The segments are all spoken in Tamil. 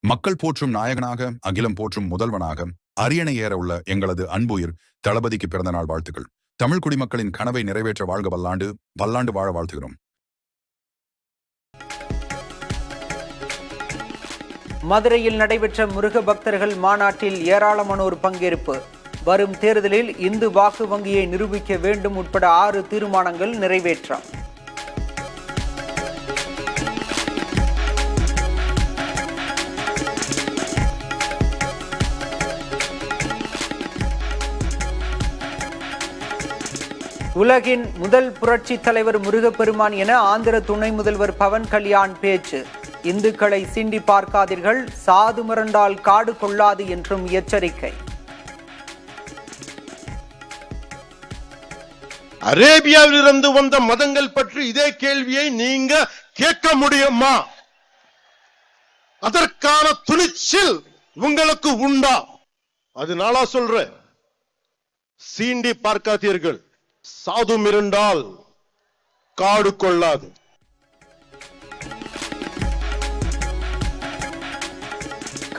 மக்கள் போற்றும் நாயகனாக, அகிலம் போற்றும் முதல்வனாக, அரியணை ஏற உள்ள எங்களது அன்புயிர் தளபதிக்கு பிறந்த நாள் வாழ்த்துக்கள். தமிழ் குடிமக்களின் கனவை நிறைவேற்ற வாழ்க பல்லாண்டு, பல்லாண்டு வாழ வாழ்த்துகிறோம். மதுரையில் நடைபெற்ற முருக பக்தர்கள் மாநாட்டில் ஏராளமானோர் பங்கேற்பு. வரும் தேர்தலில் இந்து வாக்கு வங்கியை நிரூபிக்க வேண்டும் உட்பட 6 தீர்மானங்கள் நிறைவேற்றம். உலகின் முதல் புரட்சி தலைவர் முருகப்பெருமான் என ஆந்திர துணை முதல்வர் பவன் கல்யாண் பேச்சு. இந்துக்களை சீண்டி பார்க்காதீர்கள், சாது மிரண்டால் காடு கொள்ளாது என்றும் எச்சரிக்கை. அரேபியாவிலிருந்து வந்த மதங்கள் பற்றி இதே கேள்வியை நீங்க கேட்க முடியுமா? அதற்கான துணிச்சல் உங்களுக்கு உண்டா? அதனால சொல்றேன், சீண்டி பார்க்காதீர்கள், சாது மிரண்டால் காடு கொள்ளாது.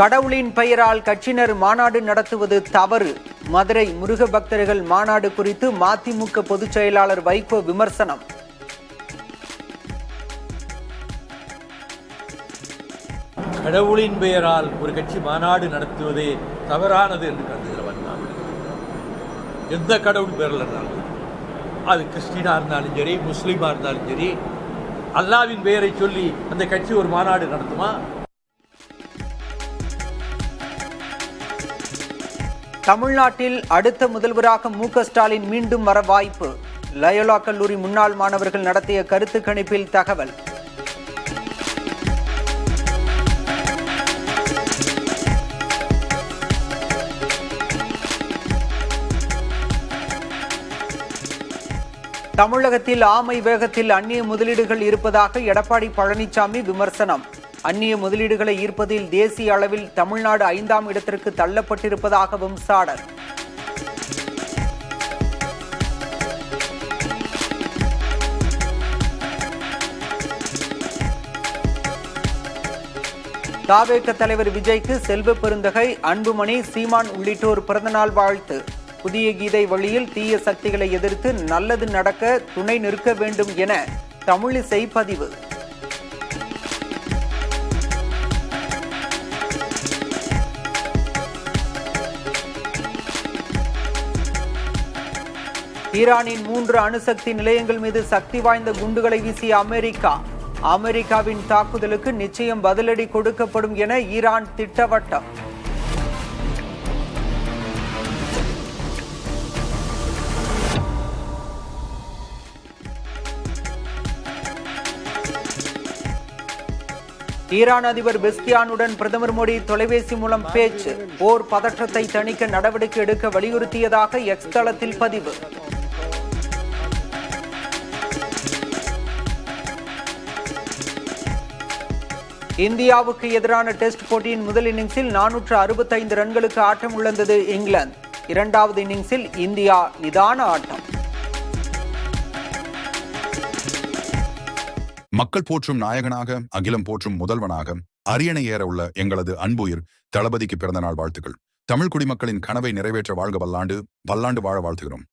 கடவுளின் பெயரால் கட்சியினர் மாநாடு நடத்துவது தவறு. மதுரை முருக பக்தர்கள் மாநாடு குறித்து மதிமுக பொதுச் செயலாளர் வைகோ விமர்சனம். கடவுளின் பெயரால் ஒரு கட்சி மாநாடு நடத்துவதே தவறானது என்று கருதுகிறவன் நான். எந்த கடவுள் பெயரில் இருந்தாலும், அது கிறிஸ்டினா இருந்தாலும் சரி, முஸ்லீமா இருந்தாலும் சரி, அல்லாவின் பெயரை சொல்லி அந்த கட்சி ஒரு மாநாடு நடத்துமா? தமிழ்நாட்டில் அடுத்த முதல்வராக மு.க. ஸ்டாலின் மீண்டும் வர வாய்ப்பு. லயோலா கல்லூரி முன்னாள் மாணவர்கள் நடத்திய கருத்து கணிப்பில் தகவல். தமிழகத்தில் ஆமை வேகத்தில் அந்நிய முதலீடுகள் இருப்பதாக எடப்பாடி பழனிசாமி விமர்சனம். அந்நிய முதலீடுகளை ஈர்ப்பதில் தேசிய அளவில் தமிழ்நாடு 5ஆம் இடத்திற்கு தள்ளப்பட்டிருப்பதாகவும் சாடல். தாவேக தலைவர் விஜய்க்கு செல்வ பெருந்தகை, அன்புமணி, சீமான் உள்ளிட்டோர் பிறந்தநாள் வாழ்த்து. புதிய கீதை வழியில் தீய சக்திகளை எதிர்த்து நல்லது நடக்க துணை நிற்க வேண்டும் என தமிழிசை பதிவு. ஈரானின் 3 அணுசக்தி நிலையங்கள் மீது சக்தி வாய்ந்த குண்டுகளை வீசிய அமெரிக்கா. அமெரிக்காவின் தாக்குதலுக்கு நிச்சயம் பதிலடி கொடுக்கப்படும் என ஈரான் திட்டவட்டம். ஈரான் அதிபர் பெஸ்கியானுடன் பிரதமர் மோடி தொலைபேசி மூலம் பேச்சு. போர் பதற்றத்தை தணிக்க நடவடிக்கை எடுக்க வலியுறுத்தியதாக எக்ஸ் தளத்தில் பதிவு. இந்தியாவுக்கு எதிரான டெஸ்ட் போட்டியின் முதல் இன்னிங்ஸில் 465 ரன்களுக்கு ஆட்டம் இழந்தது இங்கிலாந்து. 2வது இன்னிங்ஸில் இந்தியா நிதான ஆட்டம். மக்கள் போற்றும் நாயகனாக, அகிலம் போற்றும் முதல்வனாக, அரியணை ஏற உள்ள எங்களது அன்புயிர் தளபதிக்கு பிறந்த நாள் வாழ்த்துக்கள். தமிழ் குடிமக்களின் கனவை நிறைவேற்ற வாழ்க பல்லாண்டு, பல்லாண்டு வாழ வாழ்த்துகிறோம்.